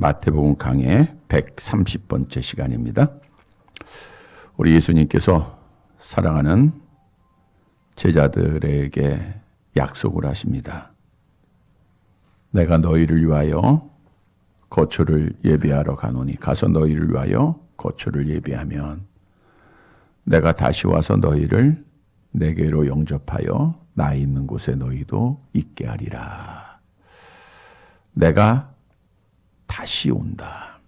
마태복음 강의 130번째 시간입니다. 우리 예수님께서 사랑하는 제자들에게 약속을 하십니다. 내가 너희를 위하여 거처를 예비하러 가노니 가서 너희를 위하여 거처를 예비하면 내가 다시 와서 너희를 내게로 영접하여 나 있는 곳에 너희도 있게 하리라. 내가 다시 온다.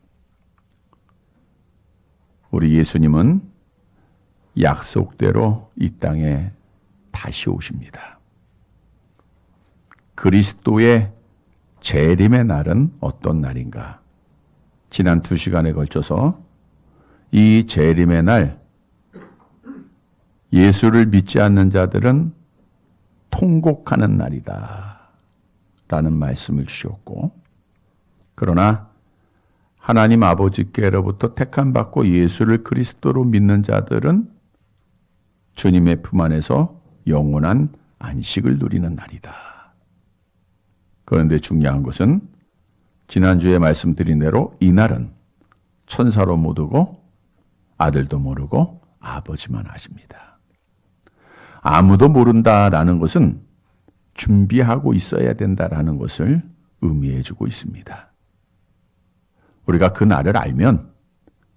우리 예수님은 약속대로 이 땅에 다시 오십니다. 그리스도의 재림의 날은 어떤 날인가? 지난 2시간에 걸쳐서 이 재림의 날, 예수를 믿지 않는 자들은 통곡하는 날이다 라는 말씀을 주셨고, 그러나 하나님 아버지께로부터 택함받고 예수를 그리스도로 믿는 자들은 주님의 품 안에서 영원한 안식을 누리는 날이다. 그런데 중요한 것은 지난주에 말씀드린 대로 이 날은 천사로 못 오고 아들도 모르고 아버지만 아십니다. 아무도 모른다라는 것은 준비하고 있어야 된다라는 것을 의미해 주고 있습니다. 우리가 그 날을 알면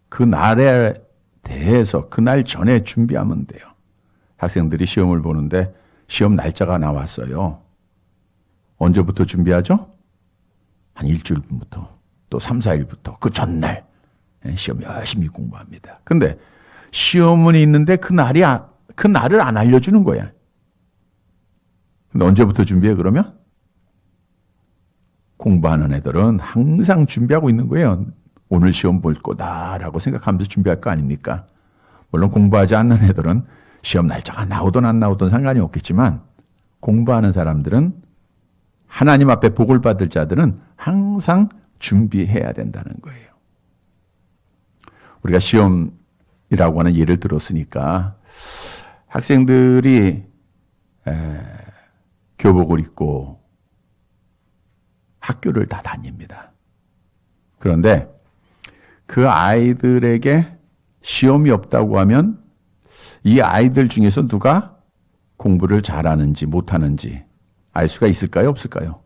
그 날에 대해서 그 날 전에 준비하면 돼요. 학생들이 시험을 보는데 시험 날짜가 나왔어요. 언제부터 준비하죠? 한 일주일부터, 또 3, 4일부터, 그 전날 시험 열심히 공부합니다. 근데 시험은 있는데 그 날을 안 알려주는 거야. 근데 언제부터 준비해 그러면? 공부하는 애들은 항상 준비하고 있는 거예요. 오늘 시험 볼 거다라고 생각하면서 준비할 거 아닙니까? 물론 공부하지 않는 애들은 시험 날짜가 나오든 안 나오든 상관이 없겠지만 공부하는 사람들은 하나님 앞에 복을 받을 자들은 항상 준비해야 된다는 거예요. 우리가 시험이라고 하는 예를 들었으니까 학생들이 교복을 입고 학교를 다 다닙니다. 그런데 그 아이들에게 시험이 없다고 하면 이 아이들 중에서 누가 공부를 잘하는지 못하는지 알 수가 있을까요? 없을까요?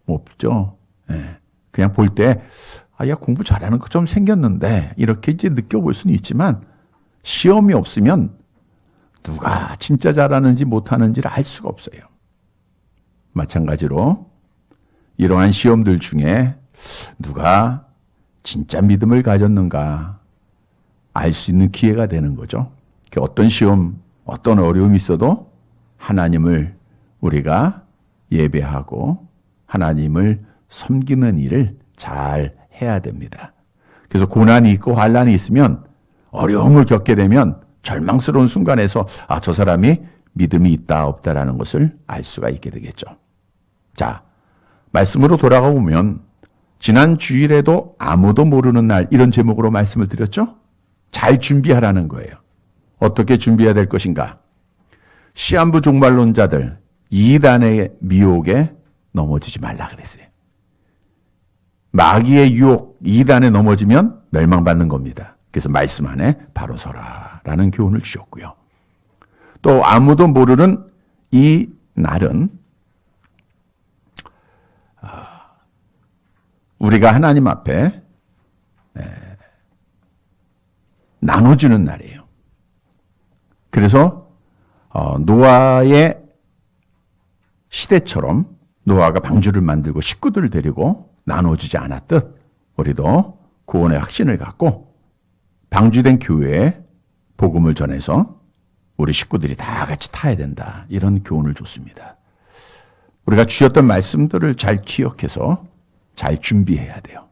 없죠. 네. 그냥 볼 때 야, 공부 잘하는 거 좀 생겼는데 이렇게 이제 느껴볼 수는 있지만 시험이 없으면 누가 진짜 잘하는지 못하는지를 알 수가 없어요. 마찬가지로 이러한 시험들 중에 누가 진짜 믿음을 가졌는가 알 수 있는 기회가 되는 거죠. 어떤 시험, 어떤 어려움이 있어도 하나님을 우리가 예배하고 하나님을 섬기는 일을 잘 해야 됩니다. 그래서 고난이 있고 환난이 있으면 어려움을 겪게 되면 절망스러운 순간에서 저 사람이 믿음이 있다 없다라는 것을 알 수가 있게 되겠죠. 자, 말씀으로 돌아가 보면 지난 주일에도 아무도 모르는 날 이런 제목으로 말씀을 드렸죠? 잘 준비하라는 거예요. 어떻게 준비해야 될 것인가? 시한부 종말론자들 이단의 미혹에 넘어지지 말라 그랬어요. 마귀의 유혹, 이단에 넘어지면 멸망받는 겁니다. 그래서 말씀 안에 바로 서라라는 교훈을 주셨고요. 또 아무도 모르는 이 날은 우리가 하나님 앞에 나눠주는 날이에요. 그래서 노아의 시대처럼 노아가 방주를 만들고 식구들을 데리고 나눠주지 않았듯 우리도 구원의 확신을 갖고 방주된 교회에 복음을 전해서 우리 식구들이 다 같이 타야 된다. 이런 교훈을 줬습니다. 우리가 주셨던 말씀들을 잘 기억해서 잘 준비해야 돼요.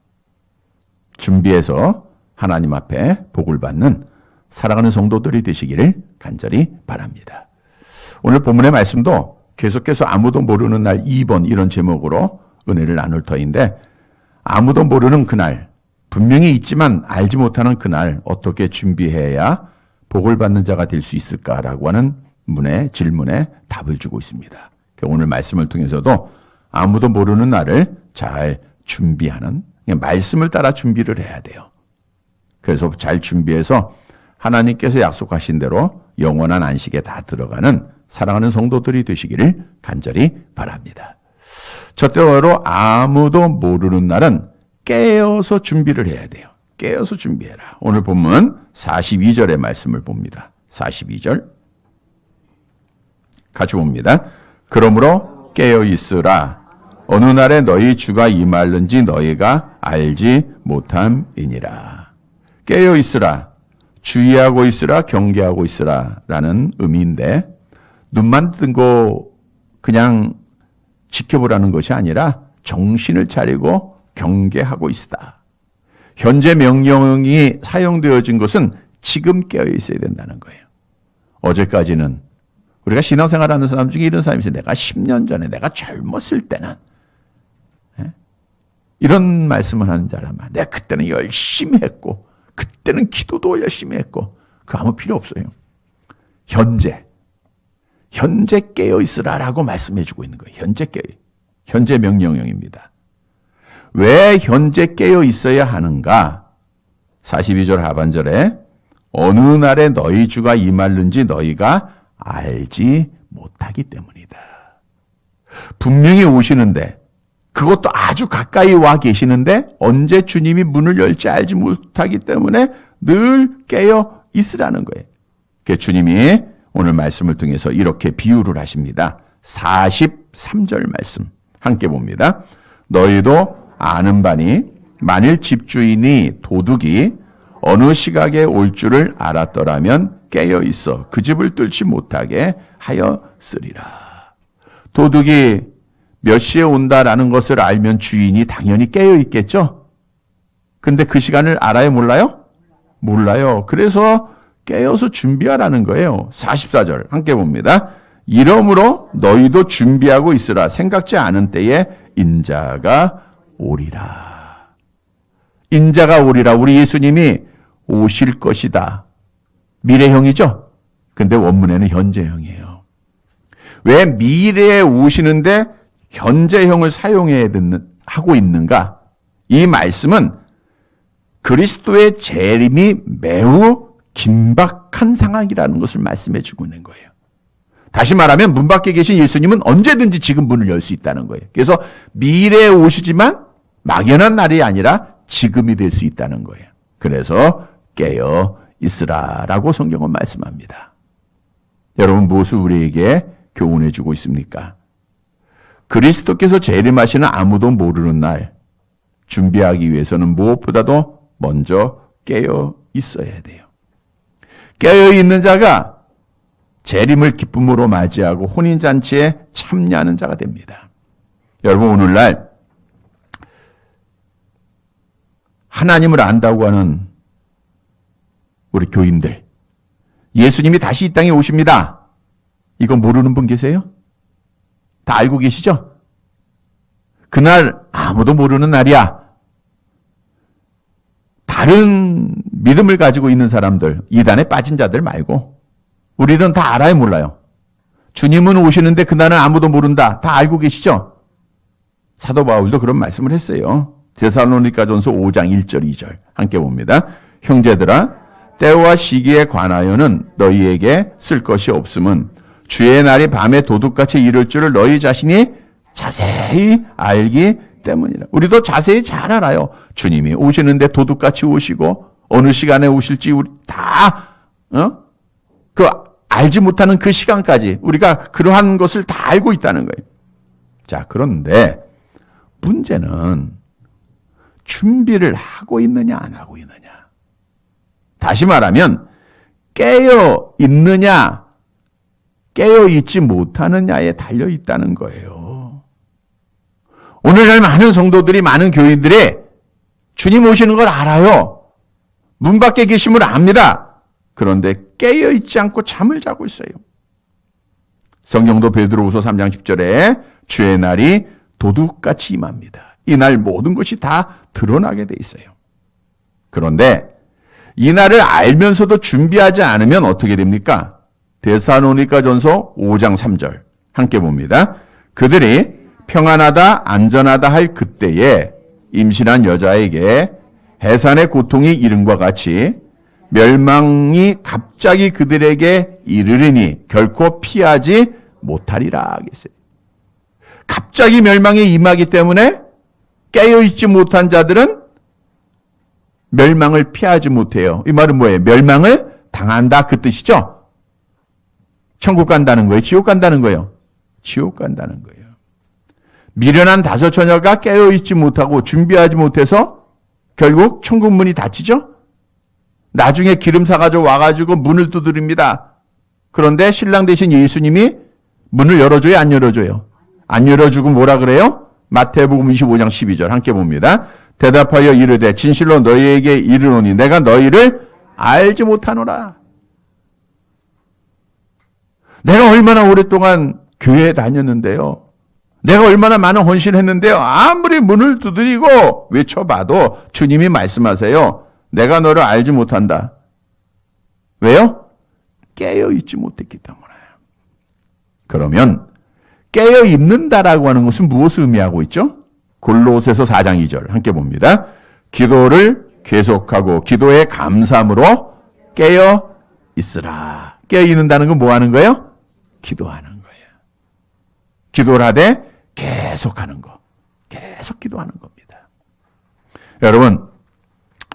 준비해서 하나님 앞에 복을 받는 사랑하는 성도들이 되시기를 간절히 바랍니다. 오늘 본문의 말씀도 계속해서 아무도 모르는 날 2번 이런 제목으로 은혜를 나눌 터인데 아무도 모르는 그날, 분명히 있지만 알지 못하는 그날 어떻게 준비해야 복을 받는 자가 될 수 있을까라고 하는 질문에 답을 주고 있습니다. 오늘 말씀을 통해서도 아무도 모르는 날을 잘 준비하는 말씀을 따라 준비를 해야 돼요. 그래서 잘 준비해서 하나님께서 약속하신 대로 영원한 안식에 다 들어가는 사랑하는 성도들이 되시기를 간절히 바랍니다. 저 때로 아무도 모르는 날은 깨어서 준비를 해야 돼요. 깨어서 준비해라. 오늘 본문 42절의 말씀을 봅니다. 42절 같이 봅니다. 그러므로 깨어 있으라. 어느 날에 너희 주가 임할는지 너희가 알지 못함이니라. 깨어 있으라. 주의하고 있으라. 경계하고 있으라. 라는 의미인데 눈만 뜨고 그냥 지켜보라는 것이 아니라 정신을 차리고 경계하고 있다. 현재 명령이 사용되어진 것은 지금 깨어 있어야 된다는 거예요. 어제까지는 우리가 신앙생활하는 사람 중에 이런 사람이 있어요. 내가 10년 전에 내가 젊었을 때는 이런 말씀을 하는 사람아. 내가 그때는 열심히 했고 그때는 기도도 열심히 했고 그거 아무 필요 없어요. 현재 깨어 있으라라고 말씀해 주고 있는 거예요. 현재 명령형입니다. 왜 현재 깨어 있어야 하는가? 42절 하반절에 어느 날에 너희 주가 임할는지 너희가 알지 못하기 때문이다. 분명히 오시는데 그것도 아주 가까이 와 계시는데 언제 주님이 문을 열지 알지 못하기 때문에 늘 깨어 있으라는 거예요. 그래서 주님이 오늘 말씀을 통해서 이렇게 비유를 하십니다. 43절 말씀 함께 봅니다. 너희도 아는 바니 만일 집주인이 도둑이 어느 시각에 올 줄을 알았더라면 깨어 있어 그 집을 뚫지 못하게 하였으리라. 도둑이 몇 시에 온다라는 것을 알면 주인이 당연히 깨어 있겠죠? 근데 그 시간을 알아요, 몰라요? 몰라요. 그래서 깨어서 준비하라는 거예요. 44절 함께 봅니다. 이러므로 너희도 준비하고 있으라. 생각지 않은 때에 인자가 오리라. 인자가 오리라. 우리 예수님이 오실 것이다. 미래형이죠? 근데 원문에는 현재형이에요. 왜 미래에 오시는데 현재형을 하고 있는가? 이 말씀은 그리스도의 재림이 매우 긴박한 상황이라는 것을 말씀해 주고 있는 거예요. 다시 말하면 문 밖에 계신 예수님은 언제든지 지금 문을 열 수 있다는 거예요. 그래서 미래에 오시지만 막연한 날이 아니라 지금이 될 수 있다는 거예요. 그래서 깨어 있으라라고 성경은 말씀합니다. 여러분 무엇을 우리에게 교훈해 주고 있습니까? 그리스도께서 재림하시는 아무도 모르는 날 준비하기 위해서는 무엇보다도 먼저 깨어 있어야 돼요. 깨어 있는 자가 재림을 기쁨으로 맞이하고 혼인잔치에 참여하는 자가 됩니다. 여러분 오늘날 하나님을 안다고 하는 우리 교인들 예수님이 다시 이 땅에 오십니다. 이거 모르는 분 계세요? 다 알고 계시죠? 그날 아무도 모르는 날이야. 다른 믿음을 가지고 있는 사람들, 이단에 빠진 자들 말고 우리는 다 알아요, 몰라요? 주님은 오시는데 그날은 아무도 모른다. 다 알고 계시죠? 사도 바울도 그런 말씀을 했어요. 데살로니가전서 5장 1절 2절 함께 봅니다. 형제들아 때와 시기에 관하여는 너희에게 쓸 것이 없음은 주의 날이 밤에 도둑같이 이를 줄을 너희 자신이 자세히 알기 때문이라. 우리도 자세히 잘 알아요. 주님이 오시는데 도둑같이 오시고 어느 시간에 오실지 우리 다 그 알지 못하는 그 시간까지 우리가 그러한 것을 다 알고 있다는 거예요. 자, 그런데 문제는 준비를 하고 있느냐 안 하고 있느냐. 다시 말하면 깨어 있느냐 깨어 있지 못하느냐에 달려 있다는 거예요. 오늘날 많은 성도들이 많은 교인들이 주님 오시는 걸 알아요. 문 밖에 계심을 압니다. 그런데 깨어 있지 않고 잠을 자고 있어요. 성경도 베드로후서 3장 10절에 주의 날이 도둑같이 임합니다. 이 날 모든 것이 다 드러나게 돼 있어요. 그런데 이 날을 알면서도 준비하지 않으면 어떻게 됩니까? 데살로니가전서 5장 3절 함께 봅니다. 그들이 평안하다 안전하다 할 그때에 임신한 여자에게 해산의 고통이 이름과 같이 멸망이 갑자기 그들에게 이르리니 결코 피하지 못하리라 하겠어요. 갑자기 멸망이 임하기 때문에 깨어있지 못한 자들은 멸망을 피하지 못해요. 이 말은 뭐예요? 멸망을 당한다 그 뜻이죠. 천국 간다는 거예요? 지옥 간다는 거예요? 지옥 간다는 거예요. 미련한 다섯 처녀가 깨어있지 못하고 준비하지 못해서 결국 천국 문이 닫히죠. 나중에 기름 사가지고 와가지고 문을 두드립니다. 그런데 신랑 대신 예수님이 문을 열어줘요? 안 열어줘요? 안 열어주고 뭐라 그래요? 마태복음 25장 12절 함께 봅니다. 대답하여 이르되 진실로 너희에게 이르노니 내가 너희를 알지 못하노라. 내가 얼마나 오랫동안 교회에 다녔는데요. 내가 얼마나 많은 헌신을 했는데요. 아무리 문을 두드리고 외쳐봐도 주님이 말씀하세요. 내가 너를 알지 못한다. 왜요? 깨어있지 못했기 때문에. 그러면 깨어있는다라고 하는 것은 무엇을 의미하고 있죠? 골로새서 4장 2절 함께 봅니다. 기도를 계속하고 기도의 감사함으로 깨어있으라. 깨어있는다는 건 뭐 하는 거예요? 기도하는 거예요. 기도를 하되 계속하는 거. 계속 기도하는 겁니다. 여러분,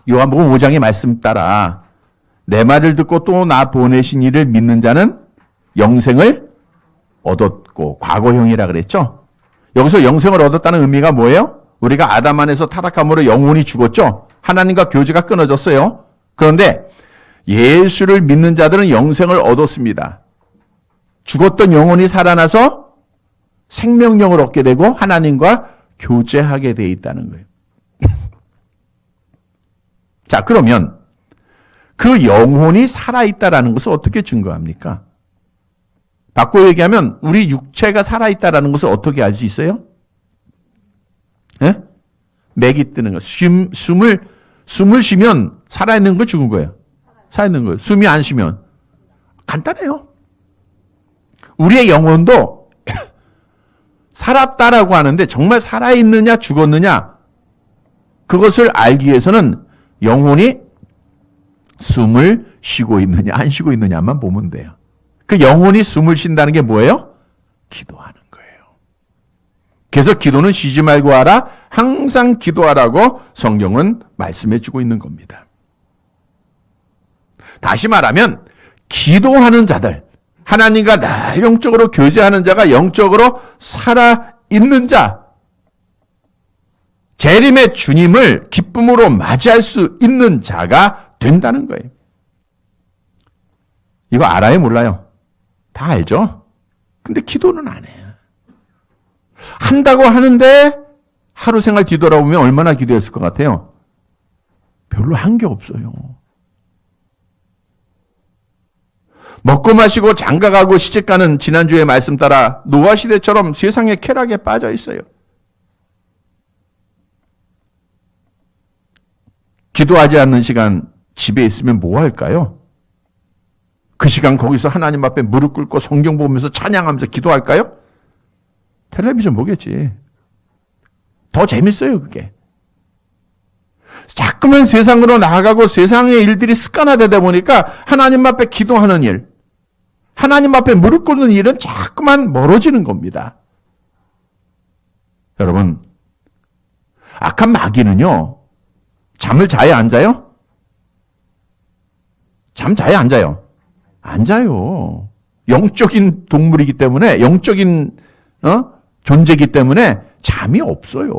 요한복음 5장의 말씀 따라 내 말을 듣고 또 나 보내신 이를 믿는 자는 영생을 얻었고, 과거형이라 그랬죠? 여기서 영생을 얻었다는 의미가 뭐예요? 우리가 아담 안에서 타락함으로 영혼이 죽었죠? 하나님과 교제가 끊어졌어요. 그런데 예수를 믿는 자들은 영생을 얻었습니다. 죽었던 영혼이 살아나서 생명력을 얻게 되고 하나님과 교제하게 돼 있다는 거예요. 자, 그러면 그 영혼이 살아있다라는 것을 어떻게 증거합니까? 바꿔 얘기하면 우리 육체가 살아있다라는 것을 어떻게 알 수 있어요? 예? 맥이 뜨는 거. 숨을 쉬면 살아있는 거 죽은 거예요. 살아있는 거예요. 숨이 안 쉬면. 간단해요. 우리의 영혼도 살았다라고 하는데 정말 살아있느냐 죽었느냐 그것을 알기 위해서는 영혼이 숨을 쉬고 있느냐 안 쉬고 있느냐만 보면 돼요. 그 영혼이 숨을 쉰다는 게 뭐예요? 기도하는 거예요. 그래서 기도는 쉬지 말고 하라. 항상 기도하라고 성경은 말씀해 주고 있는 겁니다. 다시 말하면 기도하는 자들, 하나님과 나 영적으로 교제하는 자가 영적으로 살아있는 자, 재림의 주님을 기쁨으로 맞이할 수 있는 자가 된다는 거예요. 이거 알아요? 몰라요? 다 알죠? 근데 기도는 안 해요. 한다고 하는데 하루 생활 뒤돌아보면 얼마나 기도했을 것 같아요? 별로 한 게 없어요. 먹고 마시고 장가가고 시집가는 지난주의 말씀 따라 노아 시대처럼 세상의 쾌락에 빠져 있어요. 기도하지 않는 시간 집에 있으면 뭐 할까요? 그 시간 거기서 하나님 앞에 무릎 꿇고 성경 보면서 찬양하면서 기도할까요? 텔레비전 보겠지. 더 재밌어요, 그게. 자꾸만 세상으로 나아가고 세상의 일들이 습관화되다 보니까 하나님 앞에 기도하는 일, 하나님 앞에 무릎 꿇는 일은 자꾸만 멀어지는 겁니다. 여러분, 악한 마귀는요, 잠을 자요, 안 자요? 잠 자요, 안 자요? 안 자요. 영적인 동물이기 때문에, 영적인 존재이기 때문에 잠이 없어요.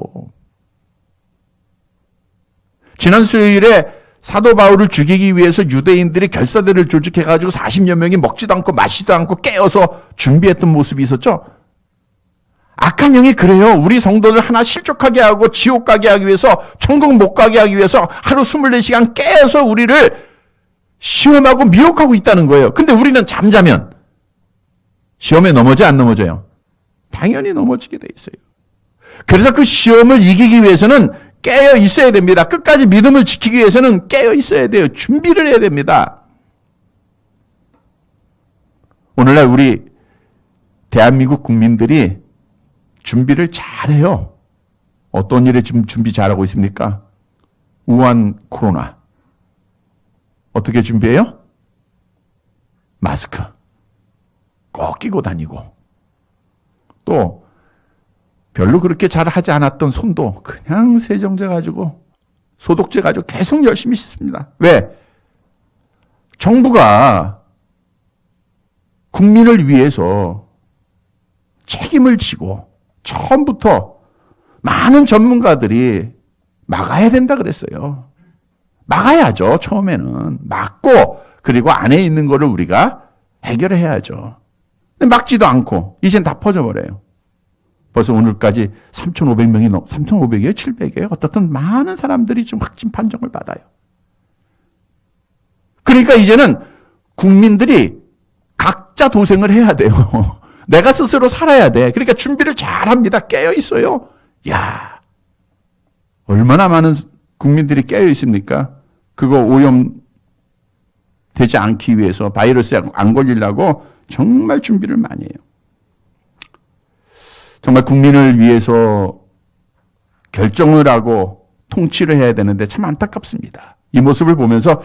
지난 수요일에 사도 바울을 죽이기 위해서 유대인들이 결사대를 조직해가지고 40여 명이 먹지도 않고 마시지도 않고 깨어서 준비했던 모습이 있었죠. 악한 영이 그래요. 우리 성도들 하나 실족하게 하고 지옥 가게 하기 위해서, 천국 못 가게 하기 위해서 하루 24시간 깨어서 우리를 시험하고 미혹하고 있다는 거예요. 근데 우리는 잠자면 시험에 넘어져 안 넘어져요? 당연히 넘어지게 돼 있어요. 그래서 그 시험을 이기기 위해서는 깨어 있어야 됩니다. 끝까지 믿음을 지키기 위해서는 깨어 있어야 돼요. 준비를 해야 됩니다. 오늘날 우리 대한민국 국민들이 준비를 잘해요. 어떤 일에 지금 준비 잘하고 있습니까? 우한 코로나. 어떻게 준비해요? 마스크 꼭 끼고 다니고, 또 별로 그렇게 잘 하지 않았던 손도 그냥 세정제 가지고, 소독제 가지고 계속 열심히 씻습니다. 왜? 정부가 국민을 위해서 책임을 지고 처음부터 많은 전문가들이 막아야 된다 그랬어요. 막아야죠. 처음에는 막고, 그리고 안에 있는 거를 우리가 해결해야죠. 근데 막지도 않고 이젠 다 퍼져버려요. 벌써 오늘까지 3,500명이 3,500이에요? 700이에요? 어떻든 많은 사람들이 좀 확진 판정을 받아요. 그러니까 이제는 국민들이 각자 도생을 해야 돼요. 내가 스스로 살아야 돼. 그러니까 준비를 잘합니다. 깨어 있어요. 야, 얼마나 많은 국민들이 깨어 있습니까? 그거 오염되지 않기 위해서, 바이러스에 안 걸리려고 정말 준비를 많이 해요. 정말 국민을 위해서 결정을 하고 통치를 해야 되는데 참 안타깝습니다. 이 모습을 보면서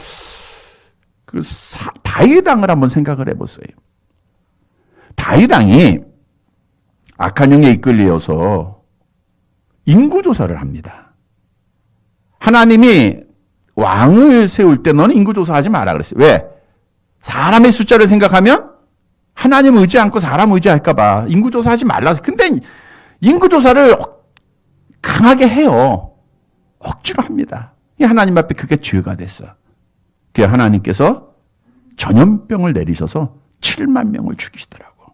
다윗왕을 한번 생각을 해보세요. 다윗왕이 악한 영에 이끌려서 인구조사를 합니다. 하나님이 왕을 세울 때 너는 인구조사하지 마라 그랬어요. 왜? 사람의 숫자를 생각하면 하나님 의지 않고 사람 의지할까봐 인구조사하지 말라. 근데 인구조사를 강하게 해요. 억지로 합니다. 하나님 앞에 그게 죄가 됐어. 그래서 하나님께서 전염병을 내리셔서 7만 명을 죽이시더라고.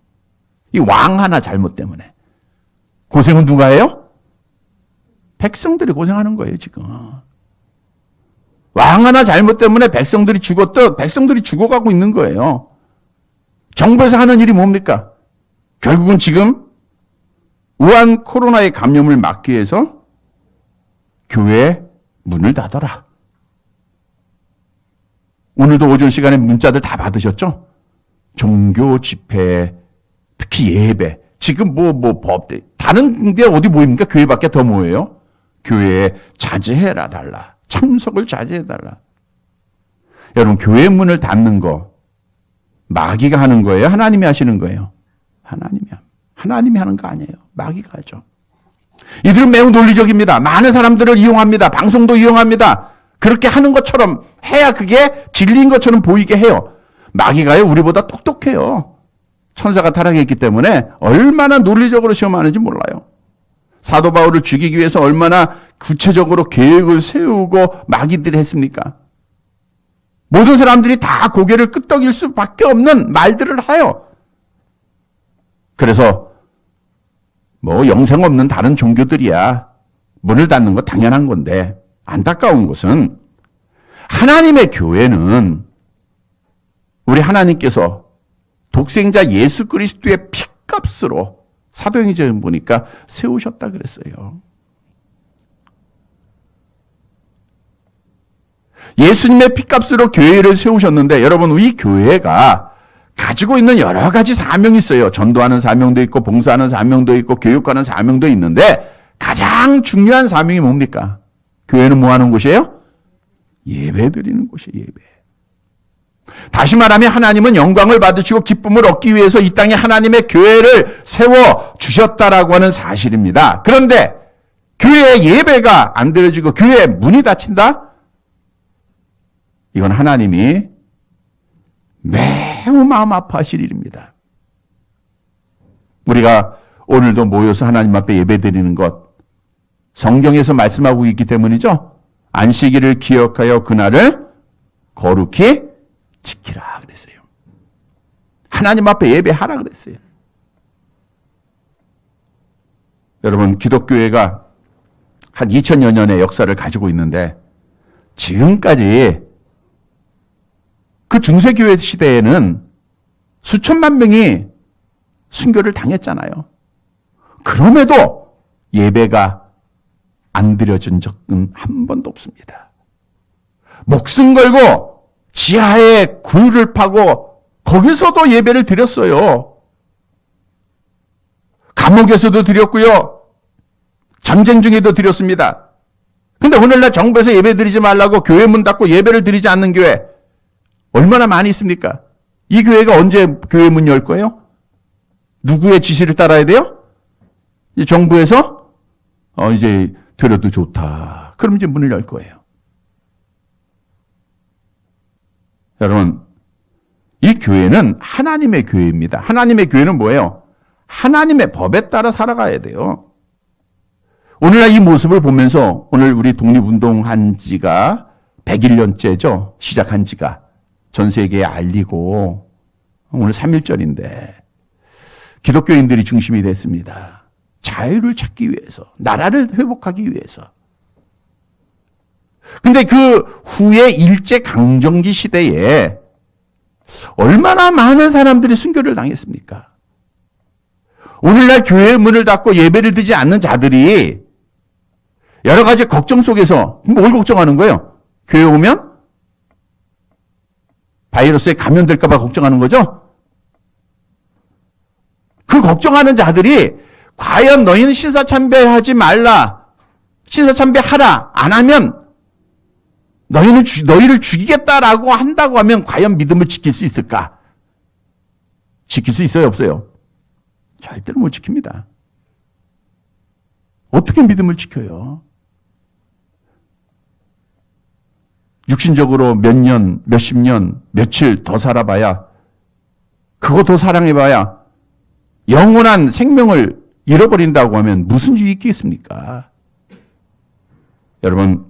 이 왕 하나 잘못 때문에. 고생은 누가 해요? 백성들이 고생하는 거예요, 지금. 왕 하나 잘못 때문에 백성들이 죽었던, 백성들이 죽어가고 있는 거예요. 정부에서 하는 일이 뭡니까? 결국은 지금 우한 코로나의 감염을 막기 위해서 교회 문을 닫아라. 오늘도 오전 시간에 문자들 다 받으셨죠? 종교 집회, 특히 예배. 지금 법, 다른 데 어디 모입니까? 교회밖에 더 모여요? 교회에 자제해라 달라. 참석을 자제해달라. 여러분, 교회 문을 닫는 거 마귀가 하는 거예요? 하나님이 하시는 거예요? 하나님이 하는 거 아니에요. 마귀가 하죠. 이들은 매우 논리적입니다. 많은 사람들을 이용합니다. 방송도 이용합니다. 그렇게 하는 것처럼 해야 그게 진리인 것처럼 보이게 해요. 마귀가요, 우리보다 똑똑해요. 천사가 타락했기 때문에 얼마나 논리적으로 시험하는지 몰라요. 사도 바울을 죽이기 위해서 얼마나 구체적으로 계획을 세우고 마귀들이 했습니까? 모든 사람들이 다 고개를 끄덕일 수밖에 없는 말들을 해요. 그래서 영생 없는 다른 종교들이야 문을 닫는 거 당연한 건데, 안타까운 것은 하나님의 교회는 우리 하나님께서 독생자 예수 그리스도의 피값으로 사도행전 보니까 세우셨다 그랬어요. 예수님의 피값으로 교회를 세우셨는데, 여러분, 이 교회가 가지고 있는 여러 가지 사명이 있어요. 전도하는 사명도 있고, 봉사하는 사명도 있고, 교육하는 사명도 있는데, 가장 중요한 사명이 뭡니까? 교회는 뭐 하는 곳이에요? 예배 드리는 곳이에요, 예배. 다시 말하면 하나님은 영광을 받으시고 기쁨을 얻기 위해서 이 땅에 하나님의 교회를 세워 주셨다라고 하는 사실입니다. 그런데 교회의 예배가 안 드려지고 교회의 문이 닫힌다? 이건 하나님이 매우 마음 아파하실 일입니다. 우리가 오늘도 모여서 하나님 앞에 예배 드리는 것, 성경에서 말씀하고 있기 때문이죠. 안식일을 기억하여 그날을 거룩히 지키라 그랬어요. 하나님 앞에 예배하라 그랬어요. 여러분, 기독교회가 한 2000여 년의 역사를 가지고 있는데, 지금까지 그 중세교회 시대에는 수천만 명이 순교를 당했잖아요. 그럼에도 예배가 안 드려진 적은 한 번도 없습니다. 목숨 걸고 지하에 굴을 파고 거기서도 예배를 드렸어요. 감옥에서도 드렸고요. 전쟁 중에도 드렸습니다. 근데 오늘날 정부에서 예배 드리지 말라고 교회 문 닫고 예배를 드리지 않는 교회 얼마나 많이 있습니까? 이 교회가 언제 교회 문 열 거예요? 누구의 지시를 따라야 돼요? 정부에서 이제 드려도 좋다. 그럼 이제 문을 열 거예요. 여러분, 이 교회는 하나님의 교회입니다. 하나님의 교회는 뭐예요? 하나님의 법에 따라 살아가야 돼요. 오늘날 이 모습을 보면서 오늘 우리 독립운동한 지가 101년째죠. 시작한 지가. 전 세계에 알리고 오늘 3.1절인데 기독교인들이 중심이 됐습니다. 자유를 찾기 위해서, 나라를 회복하기 위해서. 근데 그 후에 일제강점기 시대에 얼마나 많은 사람들이 순교를 당했습니까? 오늘날 교회의 문을 닫고 예배를 드리지 않는 자들이 여러 가지 걱정 속에서 뭘 걱정하는 거예요? 교회 오면 바이러스에 감염될까 봐 걱정하는 거죠? 그 걱정하는 자들이 과연 너희는 신사참배하지 말라, 신사참배하라, 안 하면 너희를 죽이겠다라고 한다고 하면 과연 믿음을 지킬 수 있을까? 지킬 수 있어요, 없어요? 절대로 못 지킵니다. 어떻게 믿음을 지켜요? 육신적으로 몇 년, 몇십 년, 며칠 더 살아봐야, 그거 더 사랑해봐야 영원한 생명을 잃어버린다고 하면 무슨 유익이 있겠습니까? 여러분,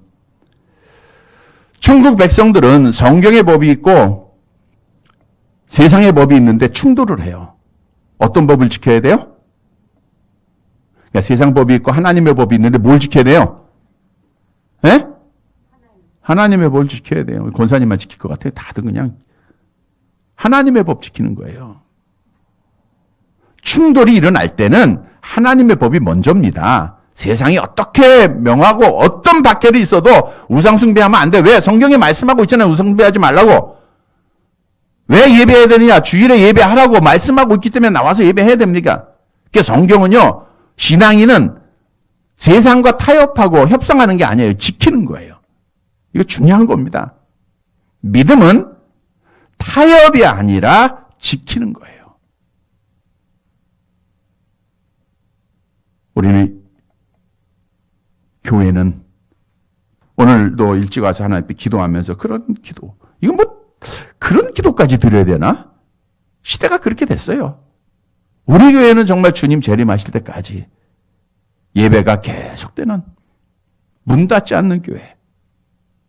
천국 백성들은 성경의 법이 있고 세상의 법이 있는데 충돌을 해요. 어떤 법을 지켜야 돼요? 그러니까 세상 법이 있고 하나님의 법이 있는데 뭘 지켜야 돼요? 예? 하나님의 법을 지켜야 돼요. 권사님만 지킬 것 같아요. 다들 그냥 하나님의 법 지키는 거예요. 충돌이 일어날 때는 하나님의 법이 먼저입니다. 세상이 어떻게 명하고 어떤 박해를 있어도 우상숭배하면 안 돼. 왜? 성경에 말씀하고 있잖아요. 우상숭배하지 말라고. 왜 예배해야 되느냐? 주일에 예배하라고 말씀하고 있기 때문에 나와서 예배해야 됩니까? 그러니까 성경은요, 신앙인은 세상과 타협하고 협상하는 게 아니에요. 지키는 거예요. 이거 중요한 겁니다. 믿음은 타협이 아니라 지키는 거예요. 우리는 교회는 오늘도 일찍 와서 하나님 앞에 기도하면서 그런 기도, 이건 뭐 그런 기도까지 드려야 되나? 시대가 그렇게 됐어요. 우리 교회는 정말 주님 재림하실 때까지 예배가 계속되는 문 닫지 않는 교회,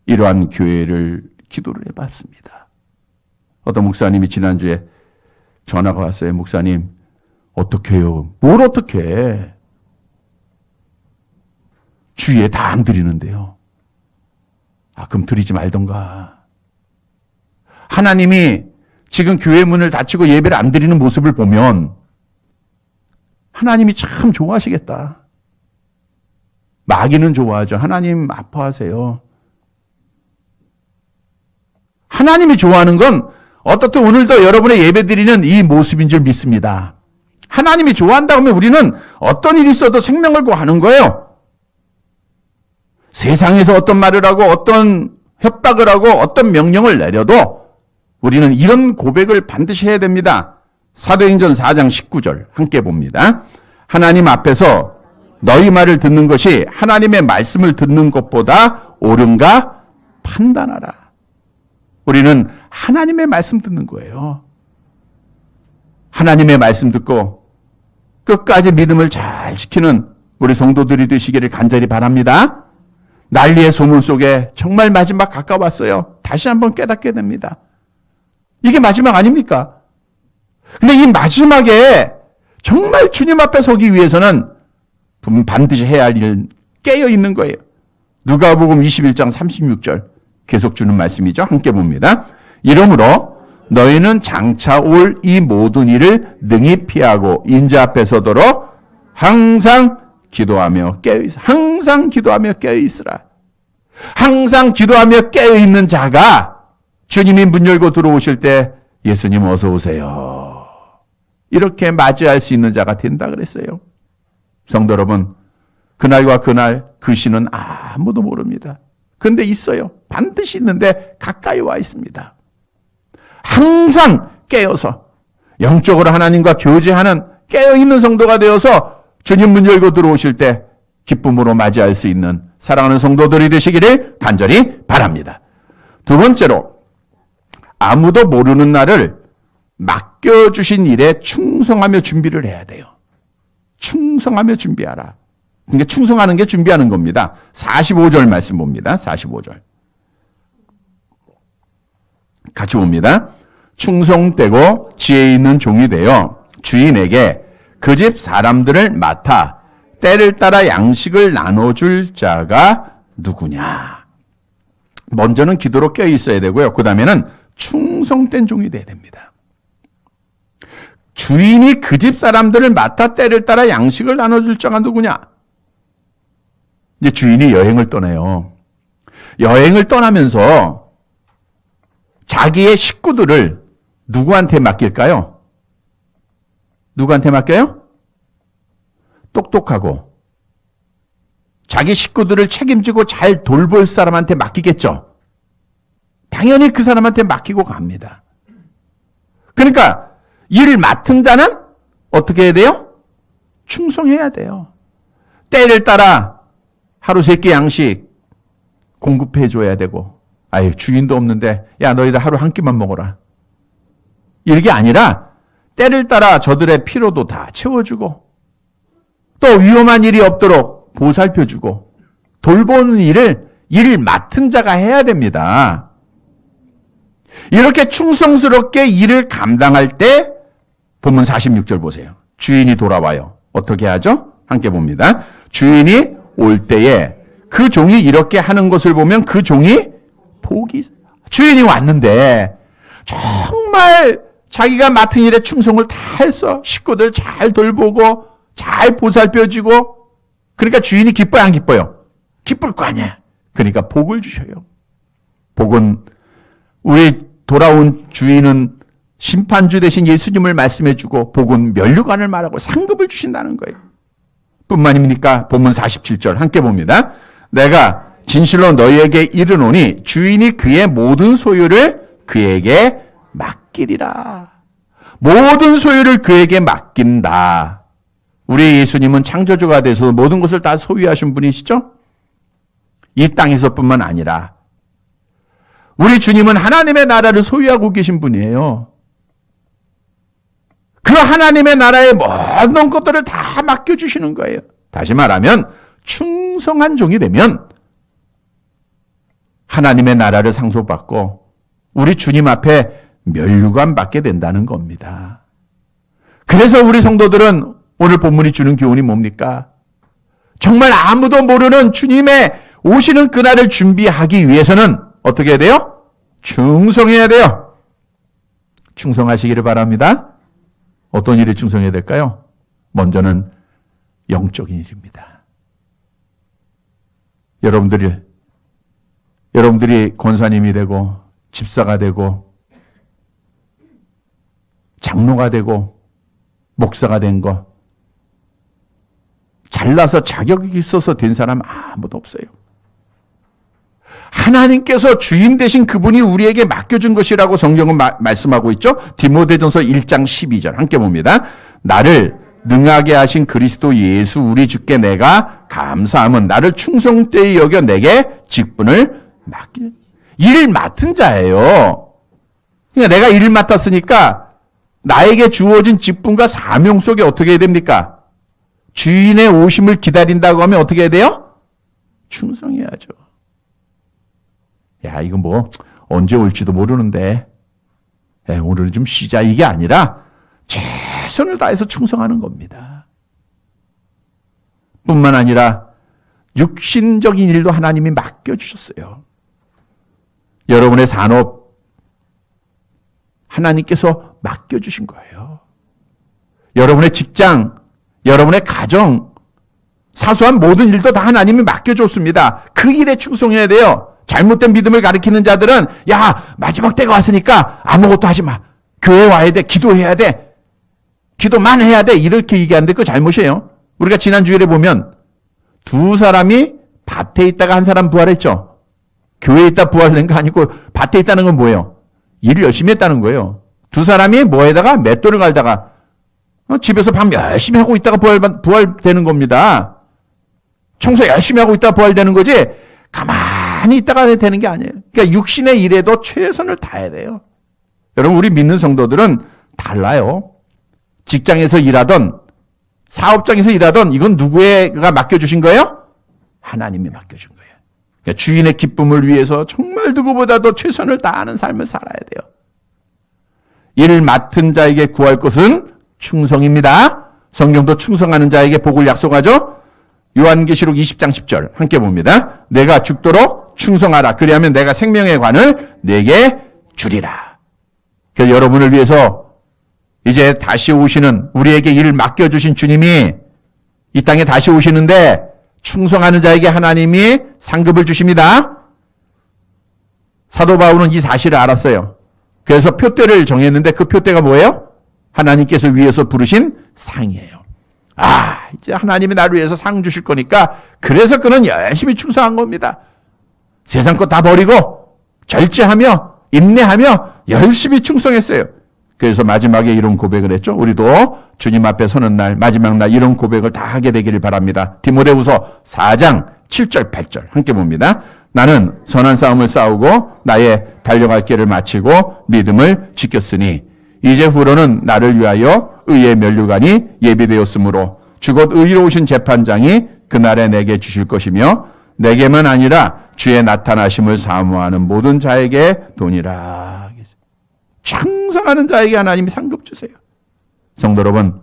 이러한 교회를 기도를 해봤습니다. 어떤 목사님이 지난주에 전화가 왔어요. 목사님, 어떻게 해요? 뭘 어떻게 해? 주위에 다 안 드리는데요. 아, 그럼 드리지 말던가. 하나님이 지금 교회 문을 닫히고 예배를 안 드리는 모습을 보면 하나님이 참 좋아하시겠다. 마귀는 좋아하죠. 하나님 아파하세요. 하나님이 좋아하는 건 어떻든 오늘도 여러분의 예배 드리는 이 모습인 줄 믿습니다. 하나님이 좋아한다고 하면 우리는 어떤 일이 있어도 생명을 구하는 거예요. 세상에서 어떤 말을 하고 어떤 협박을 하고 어떤 명령을 내려도 우리는 이런 고백을 반드시 해야 됩니다. 사도행전 4장 19절 함께 봅니다. 하나님 앞에서 너희 말을 듣는 것이 하나님의 말씀을 듣는 것보다 옳은가 판단하라. 우리는 하나님의 말씀 듣는 거예요. 하나님의 말씀 듣고 끝까지 믿음을 잘 지키는 우리 성도들이 되시기를 간절히 바랍니다. 난리의 소문 속에 정말 마지막 가까웠어요. 다시 한번 깨닫게 됩니다. 이게 마지막 아닙니까? 근데 이 마지막에 정말 주님 앞에 서기 위해서는 반드시 해야 할 일은 깨어 있는 거예요. 누가복음 21장 36절 계속 주는 말씀이죠. 함께 봅니다. 이러므로 너희는 장차 올 이 모든 일을 능히 피하고 인자 앞에 서도록 항상 기도하며 깨어있으라. 항상 기도하며 깨어있으라. 항상 기도하며 깨어있는 자가 주님이 문 열고 들어오실 때 예수님 어서 오세요, 이렇게 맞이할 수 있는 자가 된다 그랬어요. 성도 여러분, 그날과 그날 그 시는 아무도 모릅니다. 그런데 있어요. 반드시 있는데 가까이 와 있습니다. 항상 깨어서 영적으로 하나님과 교제하는 깨어있는 성도가 되어서 주님 문 열고 들어오실 때 기쁨으로 맞이할 수 있는 사랑하는 성도들이 되시기를 간절히 바랍니다. 두 번째로, 아무도 모르는 날을 맡겨주신 일에 충성하며 준비를 해야 돼요. 충성하며 준비하라. 그러니까 충성하는 게 준비하는 겁니다. 45절 말씀 봅니다. 45절. 같이 봅니다. 충성되고 지혜 있는 종이 되어 주인에게 그 집 사람들을 맡아 때를 따라 양식을 나눠줄 자가 누구냐. 먼저는 기도로 껴 있어야 되고요. 그 다음에는 충성된 종이 돼야 됩니다. 주인이 그 집 사람들을 맡아 때를 따라 양식을 나눠줄 자가 누구냐. 이제 주인이 여행을 떠나요. 여행을 떠나면서 자기의 식구들을 누구한테 맡길까요? 누구한테 맡겨요? 똑똑하고 자기 식구들을 책임지고 잘 돌볼 사람한테 맡기겠죠. 당연히 그 사람한테 맡기고 갑니다. 그러니까 일을 맡은 자는 어떻게 해야 돼요? 충성해야 돼요. 때를 따라 하루 세 끼 양식 공급해 줘야 되고, 아유 주인도 없는데 야 너희들 하루 한 끼만 먹어라. 이게 아니라 때를 따라 저들의 필요도 다 채워주고 또 위험한 일이 없도록 보살펴주고 돌보는 일을 맡은 자가 해야 됩니다. 이렇게 충성스럽게 일을 감당할 때 본문 46절 보세요. 주인이 돌아와요. 어떻게 하죠? 함께 봅니다. 주인이 올 때에 그 종이 이렇게 하는 것을 보면 그 종이 주인이 왔는데 정말 자기가 맡은 일에 충성을 다 해서 식구들 잘 돌보고 잘 보살펴주고, 그러니까 주인이 기뻐요, 안 기뻐요? 기쁠 거 아니야. 그러니까 복을 주셔요. 복은 우리 돌아온 주인은 심판주 대신 예수님을 말씀해주고, 복은 면류관을 말하고 상급을 주신다는 거예요. 뿐만입니까? 본문 47절 함께 봅니다. 내가 진실로 너희에게 이르노니 주인이 그의 모든 소유를 그에게 맡기리라. 모든 소유를 그에게 맡긴다. 우리 예수님은 창조주가 되셔서 모든 것을 다 소유하신 분이시죠? 이 땅에서뿐만 아니라 우리 주님은 하나님의 나라를 소유하고 계신 분이에요. 그 하나님의 나라의 모든 것들을 다 맡겨주시는 거예요. 다시 말하면 충성한 종이 되면 하나님의 나라를 상속받고 우리 주님 앞에 면류관 받게 된다는 겁니다. 그래서 우리 성도들은 오늘 본문이 주는 교훈이 뭡니까? 정말 아무도 모르는 주님의 오시는 그날을 준비하기 위해서는 어떻게 해야 돼요? 충성해야 돼요. 충성하시기를 바랍니다. 어떤 일에 충성해야 될까요? 먼저는 영적인 일입니다. 여러분들이 권사님이 되고 집사가 되고 장로가 되고 목사가 된 거 잘나서 자격이 있어서 된 사람 아무도 없어요. 하나님께서 주인 되신 그분이 우리에게 맡겨준 것이라고 성경은 말씀하고 있죠. 디모데전서 1장 12절 함께 봅니다. 나를 능하게 하신 그리스도 예수 우리 주께 내가 감사함은 나를 충성되이 여겨 내게 직분을 일을 맡은 자예요. 그러니까 내가 일을 맡았으니까 나에게 주어진 직분과 사명 속에 어떻게 해야 됩니까? 주인의 오심을 기다린다고 하면 어떻게 해야 돼요? 충성해야죠. 야, 이거 뭐 언제 올지도 모르는데 오늘은 좀 쉬자, 이게 아니라 최선을 다해서 충성하는 겁니다. 뿐만 아니라 육신적인 일도 하나님이 맡겨주셨어요. 여러분의 산업 하나님께서 맡겨주신 거예요. 여러분의 직장, 여러분의 가정, 사소한 모든 일도 다 하나님이 맡겨줬습니다. 그 일에 충성해야 돼요. 잘못된 믿음을 가리키는 자들은 야, 마지막 때가 왔으니까 아무것도 하지 마. 교회 와야 돼. 기도해야 돼. 기도만 해야 돼. 이렇게 얘기하는데 그거 잘못이에요. 우리가 지난 주일에 보면 두 사람이 밭에 있다가 한 사람 부활했죠. 교회에 있다 부활된 거 아니고 밭에 있다는 건 뭐예요? 일을 열심히 했다는 거예요. 두 사람이 뭐에다가 맷돌을 갈다가 집에서 밤 열심히 하고 있다가 부활되는 겁니다. 청소 열심히 하고 있다가 부활되는 거지 가만히 있다가 되는 게 아니에요. 그러니까 육신의 일에도 최선을 다해야 돼요. 여러분, 우리 믿는 성도들은 달라요. 직장에서 일하던 사업장에서 일하던 이건 누구가 맡겨주신 거예요? 하나님이 맡겨준 거예요. 그러니까 주인의 기쁨을 위해서 정말 누구보다도 최선을 다하는 삶을 살아야 돼요. 일 맡은 자에게 구할 것은 충성입니다. 성경도 충성하는 자에게 복을 약속하죠. 요한계시록 20장 10절 함께 봅니다. 내가 죽도록 충성하라. 그리하면 내가 생명의 관을 내게 주리라. 그래서 여러분을 위해서 이제 다시 오시는, 우리에게 일을 맡겨주신 주님이 이 땅에 다시 오시는데 충성하는 자에게 하나님이 상급을 주십니다. 사도 바울은 이 사실을 알았어요. 그래서 표대를 정했는데 그 표대가 뭐예요? 하나님께서 위에서 부르신 상이에요. 이제 하나님이 나를 위해서 상 주실 거니까 그래서 그는 열심히 충성한 겁니다. 세상 거 다 버리고 절제하며 인내하며 열심히 충성했어요. 그래서 마지막에 이런 고백을 했죠. 우리도 주님 앞에 서는 날, 마지막 날 이런 고백을 다 하게 되기를 바랍니다. 디모데후서 4장 7절 8절 함께 봅니다. 나는 선한 싸움을 싸우고 나의 달려갈 길을 마치고 믿음을 지켰으니 이제후로는 나를 위하여 의의 면류관이 예비되었으므로 주곧 의로우신 재판장이 그날에 내게 주실 것이며 내게만 아니라 주의 나타나심을 사모하는 모든 자에게 도니라. 충성하는 자에게 하나님이 상급 주세요. 성도 여러분,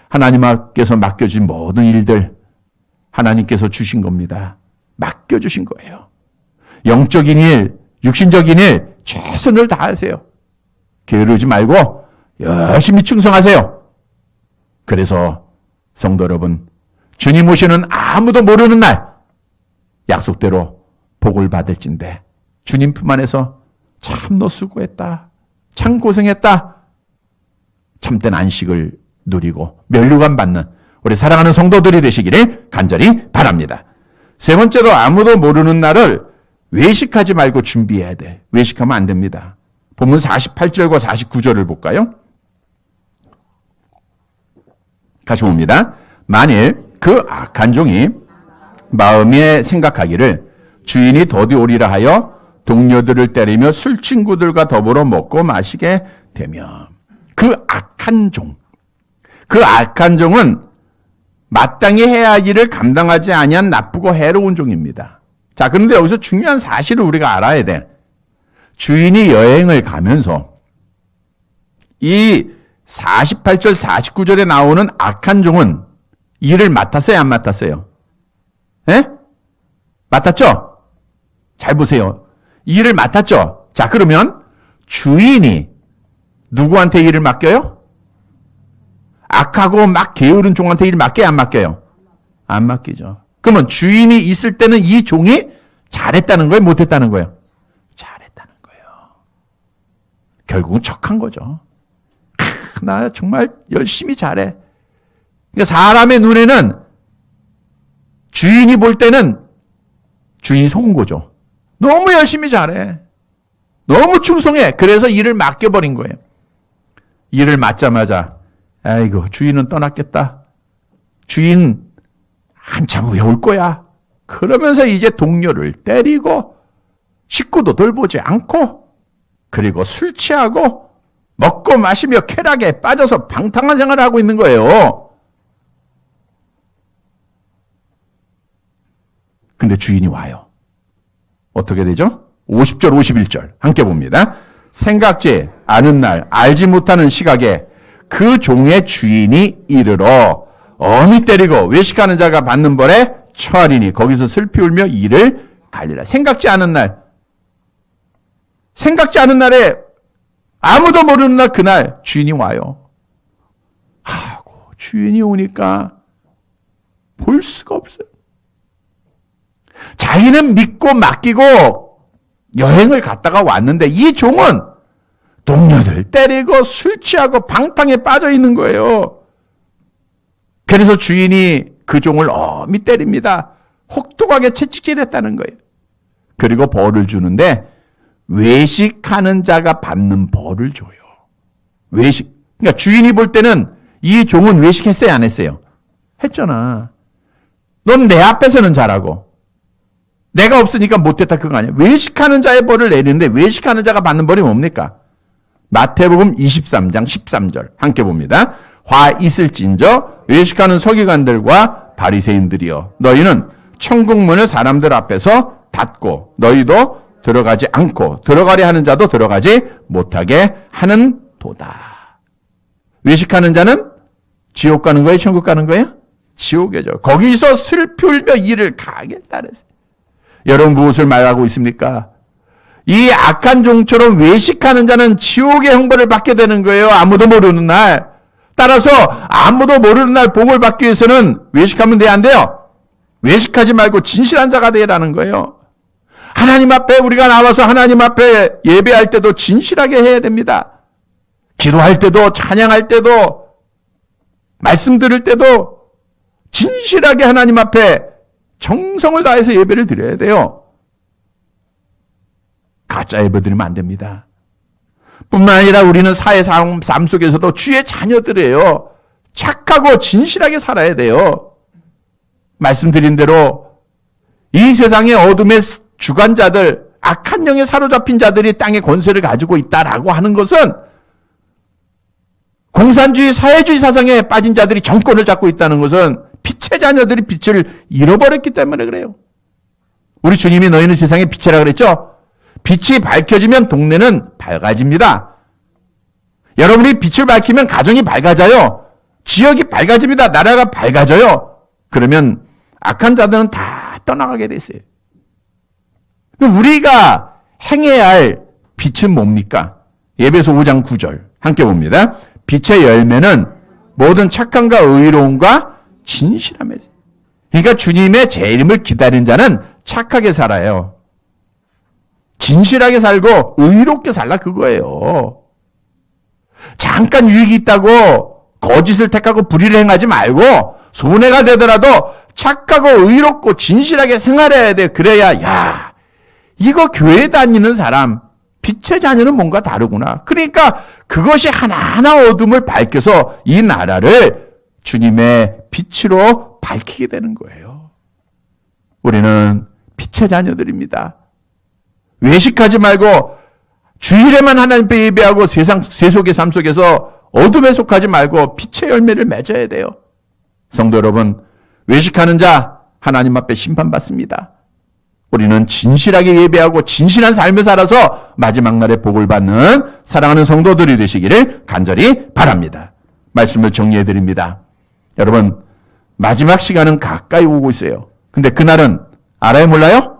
하나님께서 맡겨진 모든 일들 하나님께서 주신 겁니다. 맡겨주신 거예요. 영적인 일, 육신적인 일 최선을 다하세요. 게으르지 말고 열심히 충성하세요. 그래서 성도 여러분, 주님 오시는 아무도 모르는 날 약속대로 복을 받을진데 주님 품 안에서 참 너 수고했다. 참 고생했다. 참된 안식을 누리고 면류관 받는 우리 사랑하는 성도들이 되시기를 간절히 바랍니다. 세 번째로 아무도 모르는 날을 외식하지 말고 준비해야 돼. 외식하면 안 됩니다. 본문 48절과 49절을 볼까요? 같이 봅니다. 만일 그 악한 종이 마음에 생각하기를 주인이 더디 오리라 하여 동료들을 때리며 술 친구들과 더불어 먹고 마시게 되면 그 악한 종은 마땅히 해야 할 일을 감당하지 아니한 나쁘고 해로운 종입니다. 자, 그런데 여기서 중요한 사실을 우리가 알아야 돼. 주인이 여행을 가면서 이 48절 49절에 나오는 악한 종은 일을 맡았어요, 안 맡았어요? 예? 맡았죠? 잘 보세요. 일을 맡았죠? 자, 그러면 주인이 누구한테 일을 맡겨요? 악하고 막 게으른 종한테 일을 맡겨요, 안 맡겨요? 안 맡기죠. 그러면 주인이 있을 때는 이 종이 잘했다는 거예요, 못했다는 거예요? 잘했다는 거예요. 결국은 척한 거죠. 나 정말 열심히 잘해. 그러니까 사람의 눈에는 주인이 볼 때는 주인이 속은 거죠. 너무 열심히 잘해. 너무 충성해. 그래서 일을 맡겨버린 거예요. 일을 맡자마자 아이고 주인은 떠났겠다. 주인 한참 후에 올 거야. 그러면서 이제 동료를 때리고 식구도 돌보지 않고 그리고 술 취하고 먹고 마시며 쾌락에 빠져서 방탕한 생활을 하고 있는 거예요. 근데 주인이 와요. 어떻게 되죠? 50절 51절 함께 봅니다. 생각지 않은 날 알지 못하는 시각에 그 종의 주인이 이르러 엄히 때리고 외식하는 자가 받는 벌에 처하리니 거기서 슬피 울며 이를 갈리라. 생각지 않은 날에 아무도 모르는 날 그날 주인이 와요. 하고 주인이 오니까 볼 수가 없어요. 자기는 믿고 맡기고 여행을 갔다가 왔는데 이 종은 동료들 때리고 술 취하고 방탕에 빠져 있는 거예요. 그래서 주인이 그 종을 엄히 때립니다. 혹독하게 채찍질했다는 거예요. 그리고 벌을 주는데 외식하는 자가 받는 벌을 줘요. 외식. 그러니까 주인이 볼 때는 이 종은 외식했어요, 안 했어요? 했잖아. 넌 내 앞에서는 잘하고 내가 없으니까 못했다 그거 아니야. 외식하는 자의 벌을 내리는데 외식하는 자가 받는 벌이 뭡니까? 마태복음 23장 13절 함께 봅니다. 화 있을진저 외식하는 서기관들과 바리새인들이여 너희는 천국문을 사람들 앞에서 닫고 너희도 들어가지 않고 들어가려 하는 자도 들어가지 못하게 하는 도다. 외식하는 자는 지옥 가는 거예요? 천국 가는 거예요? 지옥이죠. 거기서 슬피 울며 이를 가게 따르세요. 여러분 무엇을 말하고 있습니까? 이 악한 종처럼 외식하는 자는 지옥의 형벌을 받게 되는 거예요. 아무도 모르는 날. 따라서 아무도 모르는 날 복을 받기 위해서는 외식하면 돼, 안 돼요? 외식하지 말고 진실한 자가 되라는 거예요. 하나님 앞에 우리가 나와서 하나님 앞에 예배할 때도 진실하게 해야 됩니다. 기도할 때도 찬양할 때도 말씀 들을 때도 진실하게 하나님 앞에 정성을 다해서 예배를 드려야 돼요. 가짜 예배 드리면 안 됩니다. 뿐만 아니라 우리는 사회 삶 속에서도 주의 자녀들이에요. 착하고 진실하게 살아야 돼요. 말씀드린 대로 이 세상의 어둠의 주관자들, 악한 영에 사로잡힌 자들이 땅의 권세를 가지고 있다라고 하는 것은 공산주의, 사회주의 사상에 빠진 자들이 정권을 잡고 있다는 것은 빛의 자녀들이 빛을 잃어버렸기 때문에 그래요. 우리 주님이 너희는 세상의 빛이라 그랬죠? 빛이 밝혀지면 동네는 밝아집니다. 여러분이 빛을 밝히면 가정이 밝아져요. 지역이 밝아집니다. 나라가 밝아져요. 그러면 악한 자들은 다 떠나가게 됐어요. 우리가 행해야 할 빛은 뭡니까? 에베소 5장 9절 함께 봅니다. 빛의 열매는 모든 착함과 의로움과 진실함에서. 그러니까 주님의 재림을 기다린 자는 착하게 살아요. 진실하게 살고 의롭게 살라 그거예요. 잠깐 유익이 있다고 거짓을 택하고 불의를 행하지 말고 손해가 되더라도 착하고 의롭고 진실하게 생활해야 돼. 그래야 야 이거 교회 다니는 사람 빛의 자녀는 뭔가 다르구나. 그러니까 그것이 하나하나 어둠을 밝혀서 이 나라를 주님의 빛으로 밝히게 되는 거예요. 우리는 빛의 자녀들입니다. 외식하지 말고 주일에만 하나님께 예배하고 세속의 삶 속에서 어둠에 속하지 말고 빛의 열매를 맺어야 돼요. 성도 여러분, 외식하는 자 하나님 앞에 심판받습니다. 우리는 진실하게 예배하고 진실한 삶을 살아서 마지막 날에 복을 받는 사랑하는 성도들이 되시기를 간절히 바랍니다. 말씀을 정리해 드립니다. 여러분, 마지막 시간은 가까이 오고 있어요. 근데 그날은 알아요, 몰라요?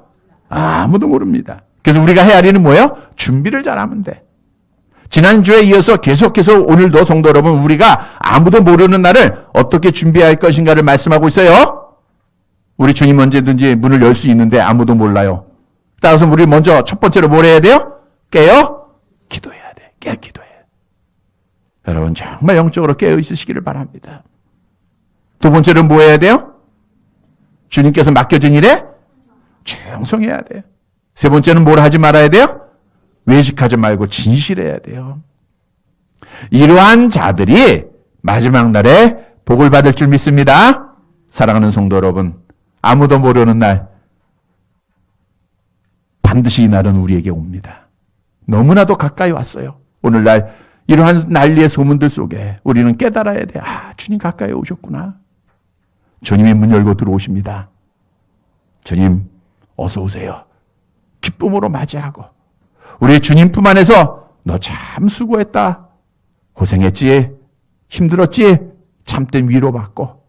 아무도 모릅니다. 그래서 우리가 해야 할 일은 뭐예요? 준비를 잘하면 돼. 지난주에 이어서 계속해서 오늘도 성도 여러분, 우리가 아무도 모르는 날을 어떻게 준비할 것인가를 말씀하고 있어요. 우리 주님 언제든지 문을 열 수 있는데 아무도 몰라요. 따라서 우리 먼저 첫 번째로 뭘 해야 돼요? 깨어 기도해야 돼. 깨어 기도해. 여러분 정말 영적으로 깨어 있으시기를 바랍니다. 두 번째로 뭐 해야 돼요? 주님께서 맡겨진 일에 충성해야 돼요. 세 번째는 뭘 하지 말아야 돼요? 외식하지 말고 진실해야 돼요. 이러한 자들이 마지막 날에 복을 받을 줄 믿습니다. 사랑하는 성도 여러분, 아무도 모르는 날 반드시 이 날은 우리에게 옵니다. 너무나도 가까이 왔어요. 오늘날 이러한 난리의 소문들 속에 우리는 깨달아야 돼. 아, 주님 가까이 오셨구나. 주님이 문 열고 들어오십니다. 주님 어서 오세요. 기쁨으로 맞이하고 우리 주님 품 안에서 너 참 수고했다. 고생했지. 힘들었지. 참된 위로받고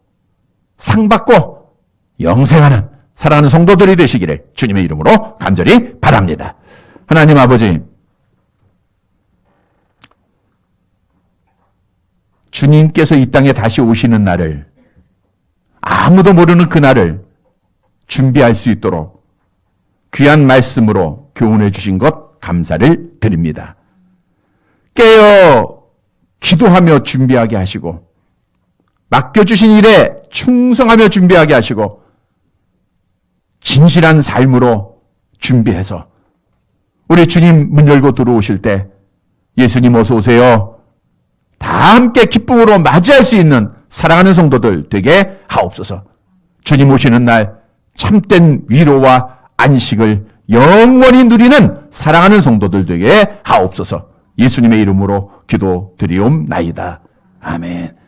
상받고 영생하는 사랑하는 성도들이 되시기를 주님의 이름으로 간절히 바랍니다. 하나님 아버지, 주님께서 이 땅에 다시 오시는 날을, 아무도 모르는 그 날을 준비할 수 있도록 귀한 말씀으로 교훈해 주신 것 감사를 드립니다. 깨어 기도하며 준비하게 하시고 맡겨주신 일에 충성하며 준비하게 하시고 진실한 삶으로 준비해서 우리 주님 문 열고 들어오실 때 예수님 어서 오세요. 다 함께 기쁨으로 맞이할 수 있는 사랑하는 성도들 되게 하옵소서. 주님 오시는 날 참된 위로와 안식을 영원히 누리는 사랑하는 성도들 되게 하옵소서. 예수님의 이름으로 기도드리옵나이다. 아멘.